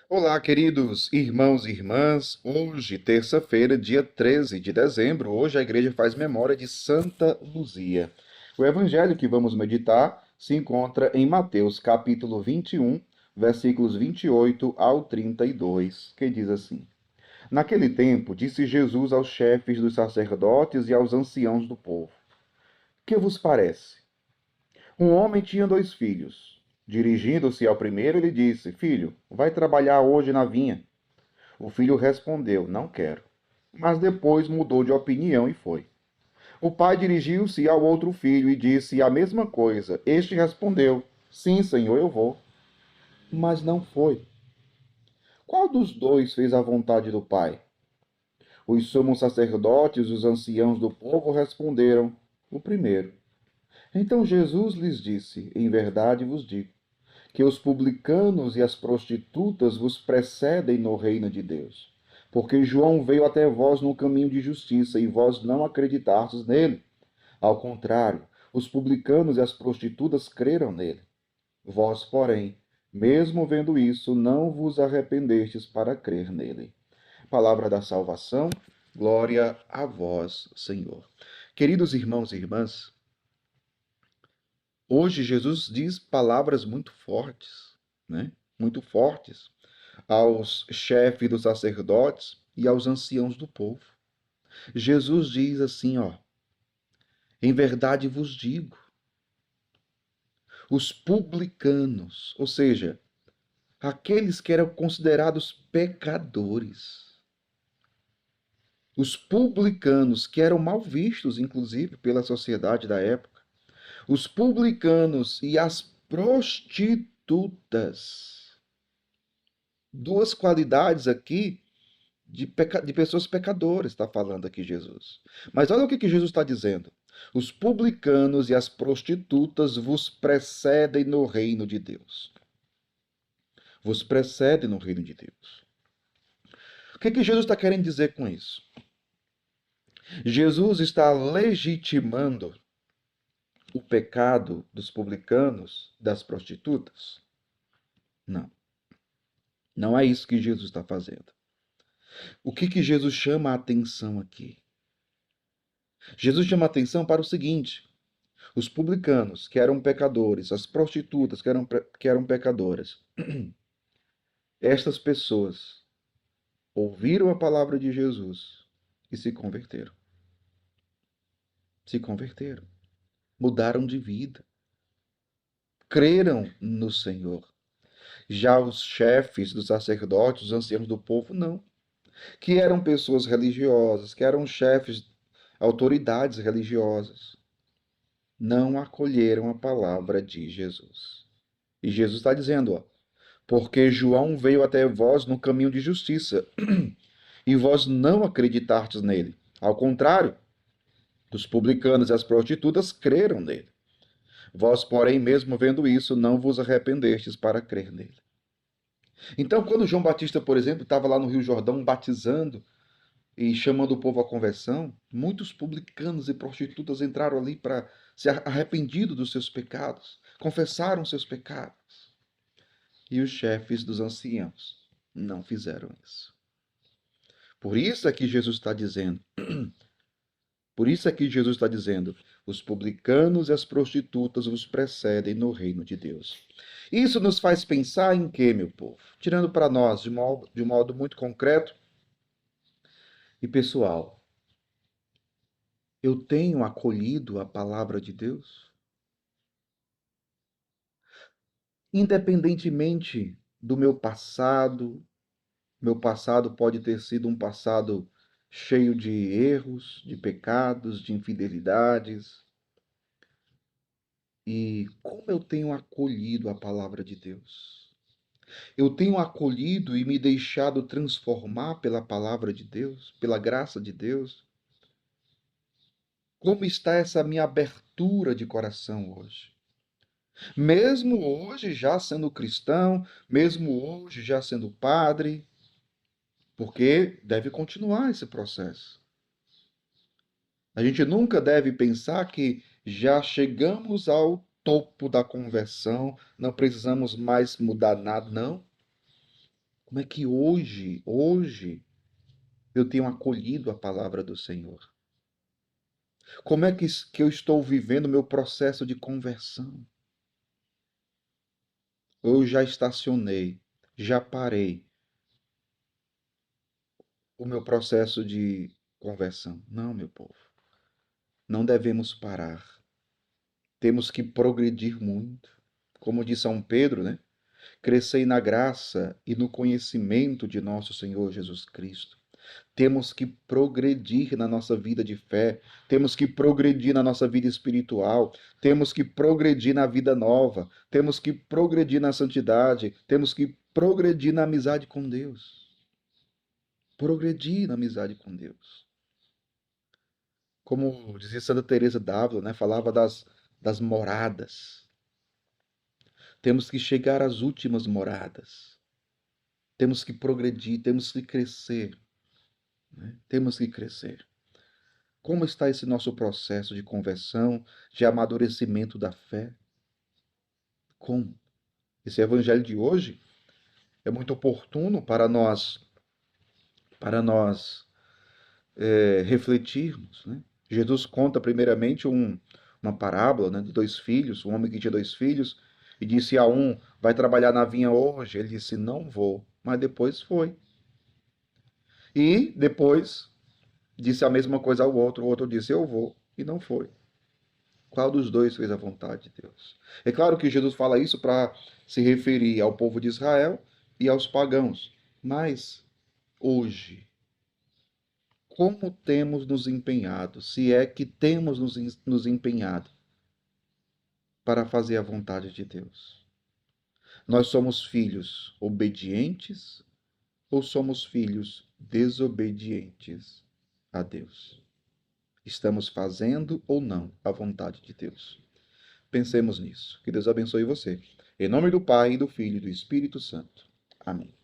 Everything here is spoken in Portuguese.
Olá, queridos irmãos e irmãs. Hoje, terça-feira, dia 13 de dezembro, hoje a igreja faz memória de Santa Luzia. O evangelho que vamos meditar se encontra em Mateus, capítulo 21, versículos 28 ao 32, que diz assim: Naquele tempo, disse Jesus aos chefes dos sacerdotes e aos anciãos do povo: Que vos parece? Um homem tinha dois filhos. Dirigindo-se ao primeiro, ele disse: Filho, vai trabalhar hoje na vinha. O filho respondeu: Não quero. Mas depois mudou de opinião e foi. O pai dirigiu-se ao outro filho e disse a mesma coisa. Este respondeu: Sim, senhor, eu vou. Mas não foi. Qual dos dois fez a vontade do pai? Os sumos sacerdotes e os anciãos do povo responderam: O primeiro. Então Jesus lhes disse: Em verdade vos digo que os publicanos e as prostitutas vos precedem no reino de Deus. Porque João veio até vós no caminho de justiça e vós não acreditastes nele. Ao contrário, os publicanos e as prostitutas creram nele. Vós, porém, mesmo vendo isso, não vos arrependestes para crer nele. Palavra da salvação, glória a vós, Senhor. Queridos irmãos e irmãs, hoje Jesus diz palavras muito fortes, né? Muito fortes aos chefes dos sacerdotes e aos anciãos do povo. Jesus diz assim, ó: Em verdade vos digo, os publicanos, ou seja, aqueles que eram considerados pecadores, os publicanos que eram mal vistos, inclusive, pela sociedade da época, os publicanos e as prostitutas, duas qualidades aqui de pessoas pecadoras, está falando aqui Jesus. Mas olha o que Jesus está dizendo. Os publicanos e as prostitutas vos precedem no reino de Deus. Vos precedem no reino de Deus. O que Jesus está querendo dizer com isso? Jesus está legitimando o pecado dos publicanos, das prostitutas? Não. Não é isso que Jesus está fazendo. O que Jesus chama a atenção aqui? Jesus chama a atenção para o seguinte: os publicanos, que eram pecadores, as prostitutas, que eram pecadoras, estas pessoas ouviram a palavra de Jesus e se converteram. Se converteram. Mudaram de vida. Creram no Senhor. Já os chefes dos sacerdotes, os anciãos do povo, não. Que eram pessoas religiosas, que eram chefes, autoridades religiosas, não acolheram a palavra de Jesus. E Jesus está dizendo, ó, porque João veio até vós no caminho de justiça, e vós não acreditastes nele. Ao contrário, os publicanos e as prostitutas creram nele. Vós, porém, mesmo vendo isso, não vos arrependestes para crer nele. Então, quando João Batista, por exemplo, estava lá no Rio Jordão batizando e chamando o povo à conversão, muitos publicanos e prostitutas entraram ali para se arrependido dos seus pecados, confessaram seus pecados. E os chefes dos anciãos não fizeram isso. Por isso é que Jesus está dizendo, por isso é que Jesus está dizendo, os publicanos e as prostitutas os precedem no reino de Deus. Isso nos faz pensar em quê, meu povo? Tirando para nós, de modo muito concreto e pessoal, eu tenho acolhido a palavra de Deus? Independentemente do meu passado pode ter sido um passado cheio de erros, de pecados, de infidelidades. E como eu tenho acolhido a palavra de Deus? Eu tenho acolhido e me deixado transformar pela palavra de Deus, pela graça de Deus? Como está essa minha abertura de coração hoje? Mesmo hoje já sendo cristão, mesmo hoje já sendo padre, porque deve continuar esse processo. A gente nunca deve pensar que já chegamos ao topo da conversão, não precisamos mais mudar nada, não. Como é que hoje, eu tenho acolhido a palavra do Senhor? Como é que eu estou vivendo o meu processo de conversão? Eu já estacionei, já parei o meu processo de conversão? Não, meu povo. Não devemos parar. Temos que progredir muito. Como diz São Pedro, né? Crescei na graça e no conhecimento de nosso Senhor Jesus Cristo. Temos que progredir na nossa vida de fé, temos que progredir na nossa vida espiritual, temos que progredir na vida nova, temos que progredir na santidade, temos que progredir na amizade com Deus. Progredir na amizade com Deus. Como dizia Santa Teresa d'Ávila, né, falava das moradas. Temos que chegar às últimas moradas. Temos que progredir, temos que crescer, né? Temos que crescer. Como está esse nosso processo de conversão, de amadurecimento da fé? Como? Esse evangelho de hoje é muito oportuno para nós refletirmos, né? Jesus conta primeiramente uma parábola, né, de dois filhos, um homem que tinha dois filhos, e disse a um, vai trabalhar na vinha hoje? Ele disse, não vou, mas depois foi. E depois disse a mesma coisa ao outro, o outro disse, eu vou, e não foi. Qual dos dois fez a vontade de Deus? É claro que Jesus fala isso para se referir ao povo de Israel e aos pagãos. Mas hoje, como temos nos empenhado, se é que temos nos empenhado para fazer a vontade de Deus? Nós somos filhos obedientes ou somos filhos desobedientes a Deus? Estamos fazendo ou não a vontade de Deus? Pensemos nisso. Que Deus abençoe você. Em nome do Pai, do Filho e do Espírito Santo. Amém.